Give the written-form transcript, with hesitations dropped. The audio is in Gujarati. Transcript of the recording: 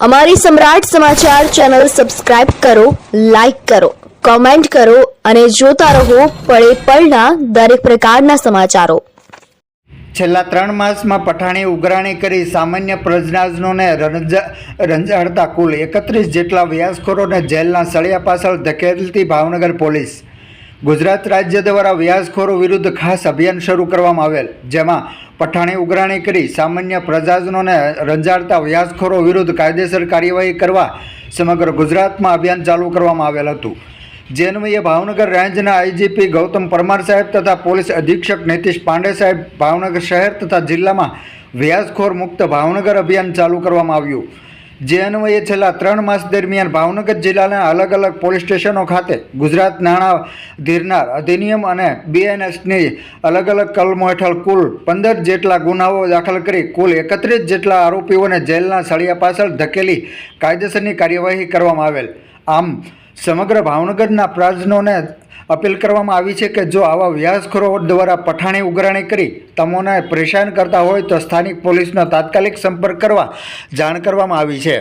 અમારી સમ્રાટ સમાચાર ચેનલ સબસ્ક્રાઇબ કરો, લાઇક કરો, કોમેન્ટ કરો અને જોતા રહો પળે પળના દરેક પ્રકારના સમાચારો. છેલ્લા 3 માસમાં પઠાણી ઉઘરાણી કરી સામાન્ય પ્રજનોને રંજાડતા કુલ 31 જેટલા વ્યાજખોરોને જેલના સળિયા પાછળ ધકેલતી ભાવનગર પોલીસ. ગુજરાત રાજ્ય દ્વારા વ્યાજખોરો વિરુદ્ધ ખાસ અભિયાન શરૂ કરવામાં આવેલ, જેમાં પઠાણી ઉઘરાણી કરી સામાન્ય પ્રજાજનોને રંજાડતા વ્યાજખોરો વિરુદ્ધ કાયદેસર કાર્યવાહી કરવા સમગ્ર ગુજરાતમાં અભિયાન ચાલુ કરવામાં આવેલ હતું. જે અન્વયે ભાવનગર રેન્જના આઈજીપી ગૌતમ પરમાર સાહેબ તથા પોલીસ અધિક્ષક નીતિશ પાંડે સાહેબ ભાવનગર શહેર તથા જિલ્લામાં વ્યાજખોર મુક્ત ભાવનગર અભિયાન ચાલુ કરવામાં આવ્યું. જે અન્વયે છેલ્લા 3 માસ દરમિયાન ભાવનગર જિલ્લાના અલગ અલગ પોલીસ સ્ટેશનો ખાતે ગુજરાત નાણાં ધીરનાર અધિનિયમ અને બીએનએસની અલગ અલગ કલમો હેઠળ કુલ 15 જેટલા ગુનાઓ દાખલ કરી કુલ 31 જેટલા આરોપીઓને જેલના સળિયા પાછળ ધકેલી કાયદેસરની કાર્યવાહી કરવામાં આવેલ. આમ સમગ્ર ભાવનગરના પ્રજાજનોને અપીલ કરવામાં આવી છે કે જો આવા વ્યાજખોરો દ્વારા પઠાણી ઉઘરાણી કરી તમને પરેશાન કરતા હોય તો સ્થાનિક પોલીસનો તાત્કાલિક સંપર્ક કરવા જાણ કરવામાં આવી છે.